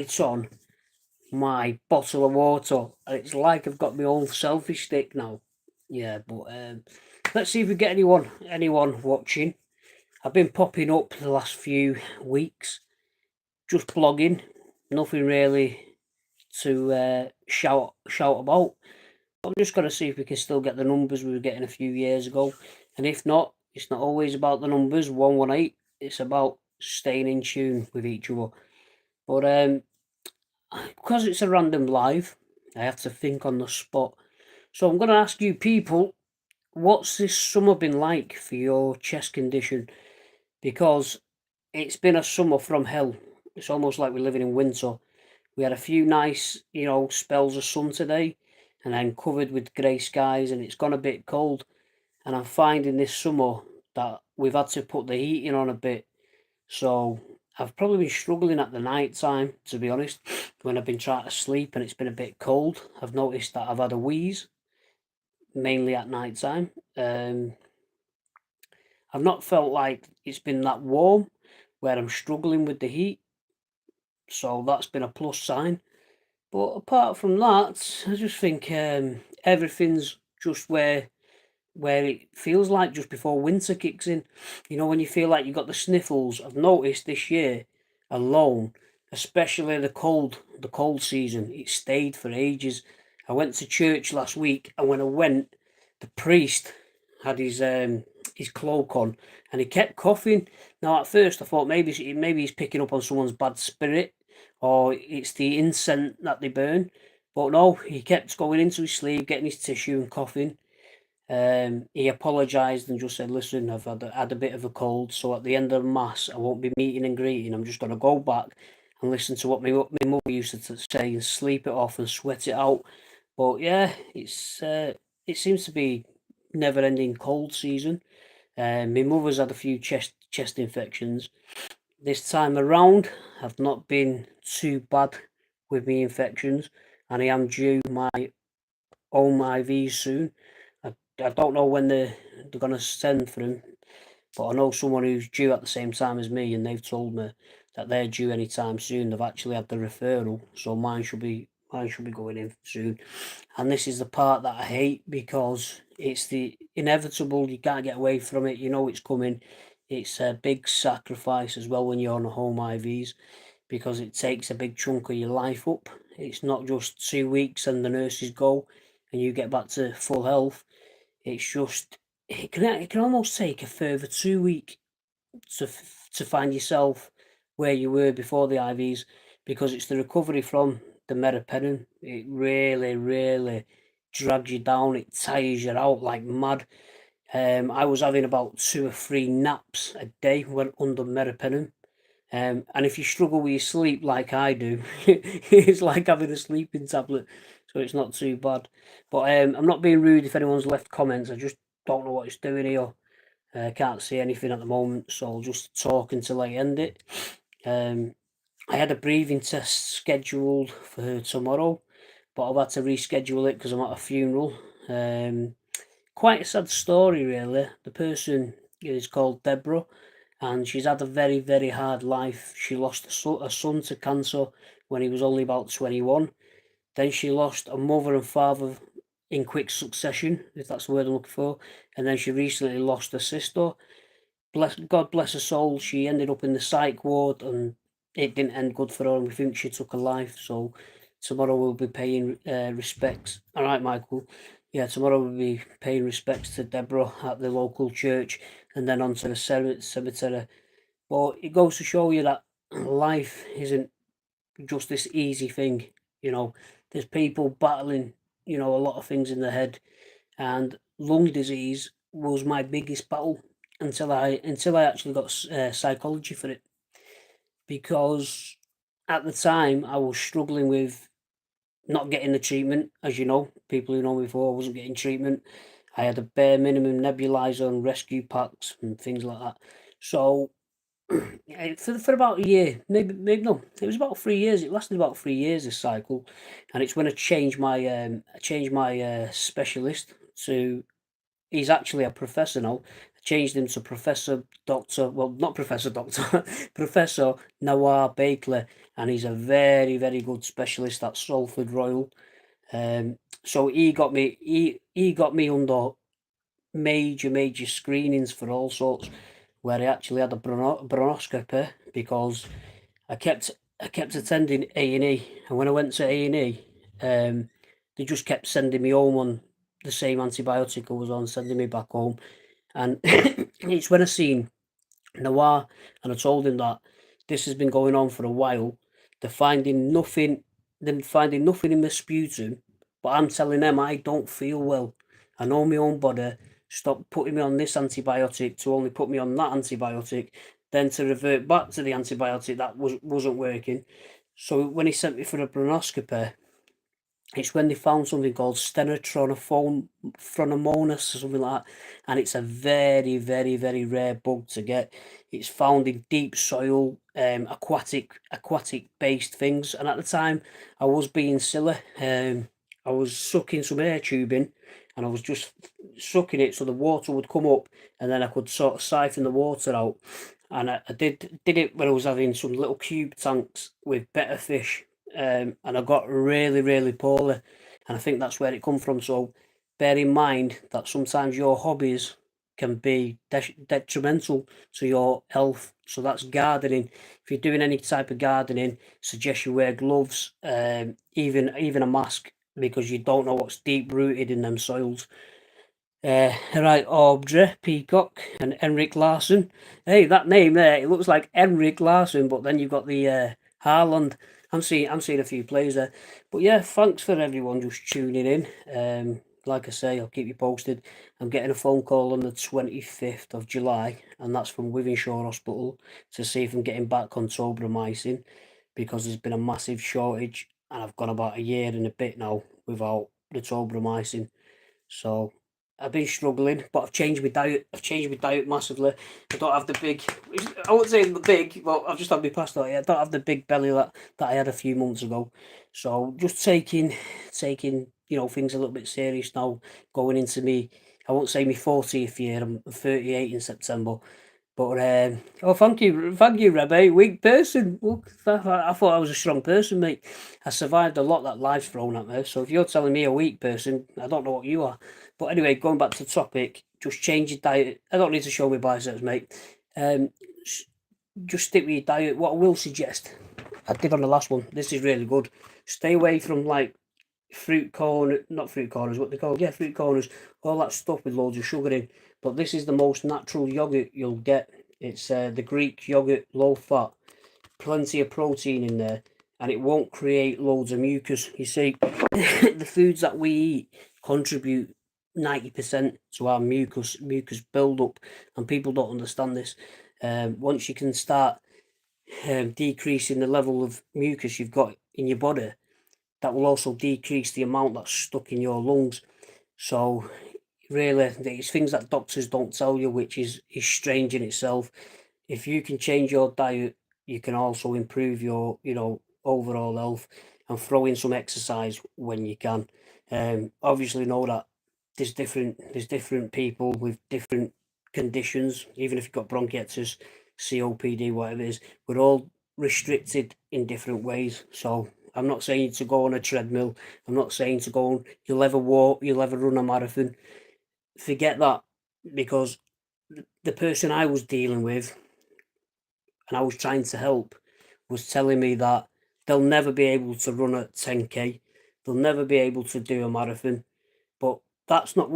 It's on my bottle of water, and it's like I've got my own selfie stick now. Yeah, but let's see if we get anyone watching. I've been popping up the last few weeks, just blogging, nothing really to shout about. I'm just going to see if we can still get the numbers we were getting a few years ago, and if not, it's not always about the numbers 118. It's about staying in tune with each other. But because it's a random live, I have to think on the spot. So I'm going to ask you people, what's this summer been like for your chest condition? Because it's been a summer from hell. It's almost like we're living in winter. We had a few nice, spells of sun today, and then covered with grey skies, and it's gone a bit cold. And I'm finding this summer that we've had to put the heating on a bit. So I've probably been struggling at the night time, to be honest, when I've been trying to sleep and it's been a bit cold. I've noticed that I've had a wheeze, mainly at night time. I've not felt like it's been that warm where I'm struggling with the heat, so that's been a plus sign. But apart from that, I just think everything's just where it feels like just before winter kicks in. You know, when you feel like you've got the sniffles. I've noticed this year alone, especially the cold season, it stayed for ages. I went to church last week, and when I went, the priest had his cloak on, and he kept coughing. Now, at first, I thought maybe he's picking up on someone's bad spirit, or it's the incense that they burn. But no, he kept going into his sleeve, getting his tissue and coughing. He apologised and just said, "Listen, I've had a bit of a cold, so at the end of Mass, I won't be meeting and greeting. I'm just going to go back and listen to what my mother used to say and sleep it off and sweat it out." But yeah, it seems to be never-ending cold season. My mother's had a few chest infections. This time around, I've not been too bad with my infections, and I am due my own IVs soon. I don't know when they're going to send for him, but I know someone who's due at the same time as me, and they've told me that they're due anytime soon. They've actually had the referral, so mine should be going in soon. And this is the part that I hate, because it's the inevitable. You can't get away from it. You know it's coming. It's a big sacrifice as well when you're on a home IVs, because it takes a big chunk of your life up. It's not just 2 weeks and the nurses go and you get back to full health. It's just it can almost take a further 2 week to find yourself where you were before the IVs, because it's the recovery from the meropenem. It really, really drags you down. It tires you out like mad. I was having about 2 or 3 naps a day when under meropenem. And if you struggle with your sleep like I do, it's like having a sleeping tablet, so it's not too bad. But I'm not being rude if anyone's left comments. I just don't know what it's doing here. Can't see anything at the moment, so I'll just talk until I end it. I had a breathing test scheduled for tomorrow, but I've had to reschedule it because I'm at a funeral. Quite a sad story, really. The person is called Deborah, and she's had a very, very hard life. She lost a son to cancer when he was only about 21. Then she lost a mother and father in quick succession, if that's the word I'm looking for. And then she recently lost a sister. God bless her soul. She ended up in the psych ward, and it didn't end good for her, and we think she took her life. So tomorrow we'll be paying respects. All right, Michael. Yeah, tomorrow we'll be paying respects to Deborah at the local church, and then on to the cemetery. But it goes to show you that life isn't just this easy thing. There's people battling, a lot of things in their head, and lung disease was my biggest battle until I actually got psychology for it, because at the time I was struggling with not getting the treatment. As you know, people who know me before, I wasn't getting treatment. I had a bare minimum nebulizer and rescue packs and things like that. So for about a year, maybe no, it was about 3 years. It lasted about 3 years, this cycle, and it's when I changed my specialist to. He's actually a professor now, changed him to Professor Doctor, well, not Professor Doctor, Professor Nawar Bakeley, and he's a very, very good specialist at Salford Royal. So he got me under major screenings for all sorts, where I actually had a bronchoscopy because I kept attending A&E, and when I went to A&E, they just kept sending me home on the same antibiotic I was on, sending me back home. And it's when I seen Noir and I told him that this has been going on for a while. They're finding nothing. They're finding nothing in my sputum, but I'm telling them I don't feel well. I know my own body. Stop putting me on this antibiotic to only put me on that antibiotic, then to revert back to the antibiotic that wasn't working. So when he sent me for a bronchoscopy, it's when they found something called Stenotrophomonas or something like that, and it's a very rare bug to get. It's found in deep soil, aquatic based things. And at the time, I was being silly. I was sucking some air tubing, and I was just sucking it so the water would come up, and then I could sort of siphon the water out. And I did it when I was having some little cube tanks with better fish, and I got really poorly, and I think that's where it come from. So bear in mind that sometimes your hobbies can be detrimental to your health. So that's gardening. If you're doing any type of gardening, suggest you wear gloves, even a mask, because you don't know what's deep rooted in them soils. Right, Audrey Peacock and Henrik Larsson. Hey, that name there, it looks like Henrik Larsson, but then you've got the Haaland. I'm seeing a few players there. But yeah, thanks for everyone just tuning in. Like I say, I'll keep you posted. I'm getting a phone call on the 25th of July, and that's from Wythenshawe Hospital to see if I'm getting back on tobramycin, because there's been a massive shortage, and I've gone about a year and a bit now without the tobramycin. So I've been struggling, but I've changed my diet. I've changed my diet massively. I don't have the big. I wouldn't say the big, but I've just had my pasta. I don't have the big belly that I had a few months ago. So just taking things a little bit serious now. Going into me, I won't say me 40th year. I'm 38 in September. But oh, thank you, Rebbe. Weak person. Look, I thought I was a strong person, mate. I survived a lot that life's thrown at me. So if you're telling me a weak person, I don't know what you are. But anyway, going back to the topic, just change your diet. I don't need to show my biceps, mate. Um, just stick with your diet. What I will suggest, I did on the last one. This is really good. Stay away from like not fruit corners, what they call, yeah, fruit corners, all that stuff with loads of sugar in. But this is the most natural yogurt you'll get. It's the Greek yogurt, low fat, plenty of protein in there, and it won't create loads of mucus. You see, the foods that we eat contribute 90% to our mucus build up, and people don't understand this. Once you can start decreasing the level of mucus you've got in your body, that will also decrease the amount that's stuck in your lungs. So really, it's things that doctors don't tell you, which is strange in itself. If you can change your diet, you can also improve your overall health, and throw in some exercise when you can. Obviously know that there's different people with different conditions. Even if you've got bronchiectasis, COPD, whatever it is, we're all restricted in different ways. So I'm not saying to go on a treadmill. I'm not saying to go on, you'll ever walk, you'll ever run a marathon. Forget that, because the person I was dealing with and I was trying to help was telling me that they'll never be able to run a 10k, they'll never be able to do a marathon. But that's not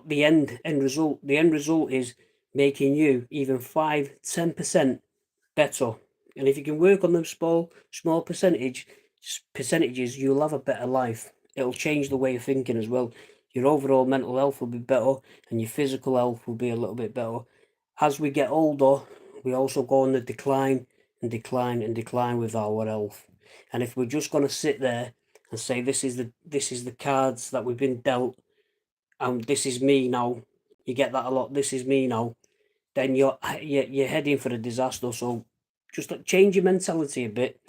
the end result. The end result is making you even 5-10% better. And if you can work on them small percentages, you'll have a better life. It'll change the way of thinking as well. Your overall mental health will be better, and your physical health will be a little bit better. As we get older, we also go on the decline and decline with our health. And if we're just going to sit there and say this is the cards that we've been dealt, and this is me now, you get that a lot. This is me now. Then you're heading for a disaster. So just change your mentality a bit.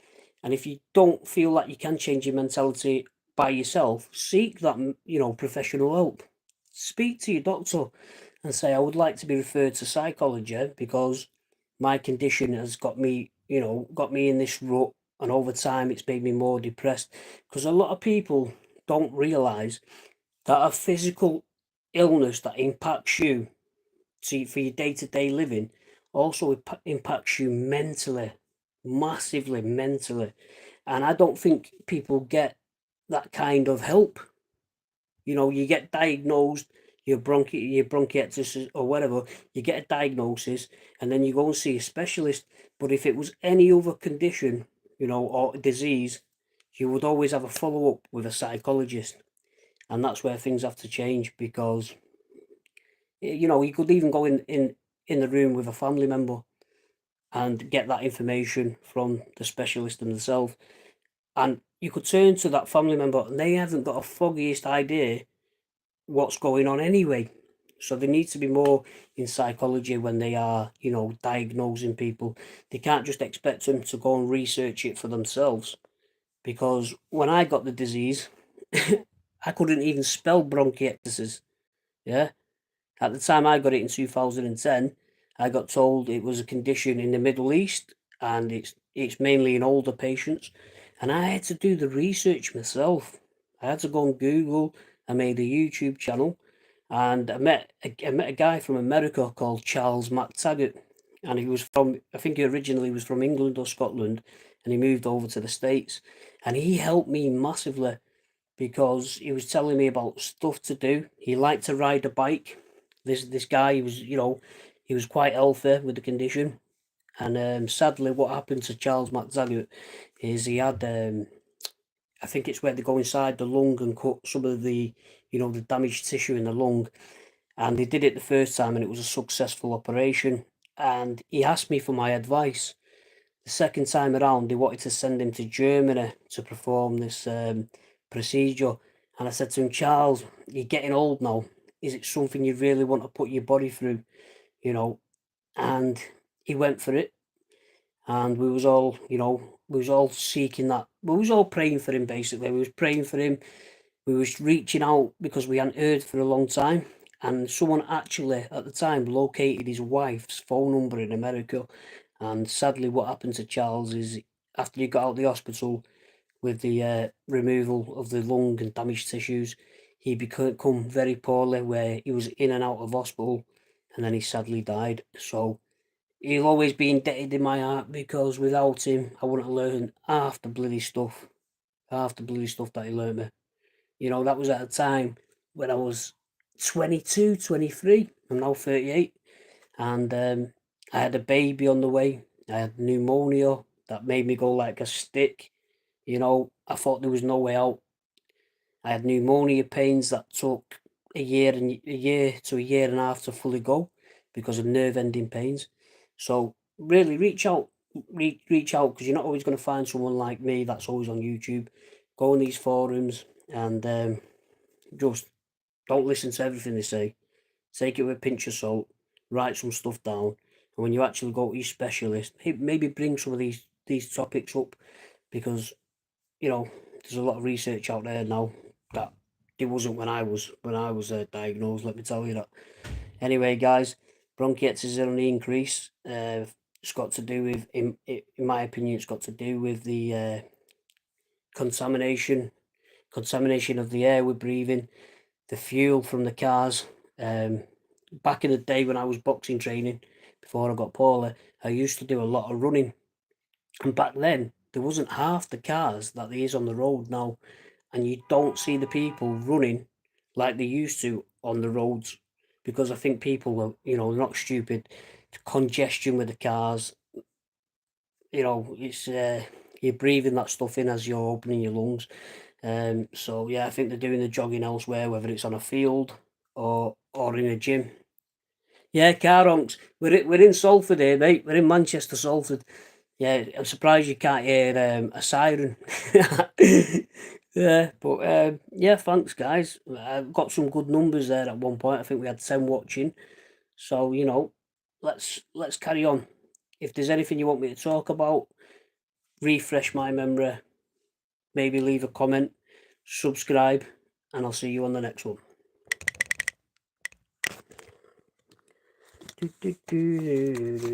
And if you don't feel like you can change your mentality by yourself, seek that professional help. Speak to your doctor and say, I would like to be referred to psychology because my condition has got me, got me in this rut, and over time it's made me more depressed. Because a lot of people don't realise that a physical illness that impacts you for your day-to-day living also impacts you mentally, massively mentally. And I don't think people get that kind of help. You get diagnosed, your bronchiectasis or whatever, you get a diagnosis, and then you go and see a specialist. But if it was any other condition, or disease, you would always have a follow-up with a psychologist. And that's where things have to change, because you could even go in the room with a family member and get that information from the specialist themselves, and you could turn to that family member and they haven't got a foggiest idea what's going on anyway. So they need to be more in psychology when they are, diagnosing people. They can't just expect them to go and research it for themselves, because when I got the disease, I couldn't even spell bronchiectasis. Yeah. At the time I got it in 2010, I got told it was a condition in the Middle East, and it's mainly in older patients. And I had to do the research myself. I had to go on Google. I made a YouTube channel, and I met a guy from America called Charles McTaggart, and he was from, I think he originally was from England or Scotland, and he moved over to the States, and he helped me massively because he was telling me about stuff to do. He liked to ride a bike. This guy, he was quite healthy with the condition. And sadly, what happened to Charles McTaggart is he had, I think it's where they go inside the lung and cut some of the, the damaged tissue in the lung. And they did it the first time, and it was a successful operation. And he asked me for my advice. The second time around, they wanted to send him to Germany to perform this procedure. And I said to him, Charles, you're getting old now. Is it something you really want to put your body through? You know, and he went for it. And we was all seeking that. We was all praying for him, basically. We was praying for him. We was reaching out because we hadn't heard for a long time. And someone actually, at the time, located his wife's phone number in America. And sadly, what happened to Charles is, after he got out of the hospital with the removal of the lung and damaged tissues, he became very poorly, where he was in and out of hospital, and then he sadly died. So he'll always be indebted in my heart, because without him, I wouldn't have learned half the bloody stuff that he learned me. That was at a time when I was 22, 23. I'm now 38. And I had a baby on the way. I had pneumonia that made me go like a stick. I thought there was no way out. I had pneumonia pains that took a year to a year and a half to fully go, because of nerve ending pains. So really reach out, because you're not always going to find someone like me that's always on YouTube. Go on these forums and just don't listen to everything they say. Take it with a pinch of salt. Write some stuff down, and when you actually go to your specialist, maybe bring some of these topics up, because there's a lot of research out there now that there wasn't when I was diagnosed. Let me tell you that. Anyway, guys, bronchiectasis is on the increase. It's got to do with, in my opinion, it's got to do with the contamination of the air we're breathing, the fuel from the cars. Back in the day when I was boxing training, before I got poorly, I used to do a lot of running. And back then, there wasn't half the cars that there is on the road now. And you don't see the people running like they used to on the roads, because I think people are, they're not stupid. Congestion with the cars, it's you're breathing that stuff in as you're opening your lungs. So yeah, I think they're doing the jogging elsewhere, whether it's on a field or in a gym. Yeah, car honks. We're in Salford here, mate. We're in Manchester, Salford. Yeah, I'm surprised you can't hear a siren. Yeah, but yeah, thanks, guys. I've got some good numbers there at one point. I think we had 10 watching. So let's carry on. If there's anything you want me to talk about, refresh my memory. Maybe leave a comment, subscribe, and I'll see you on the next one. Do, do, do, do, do.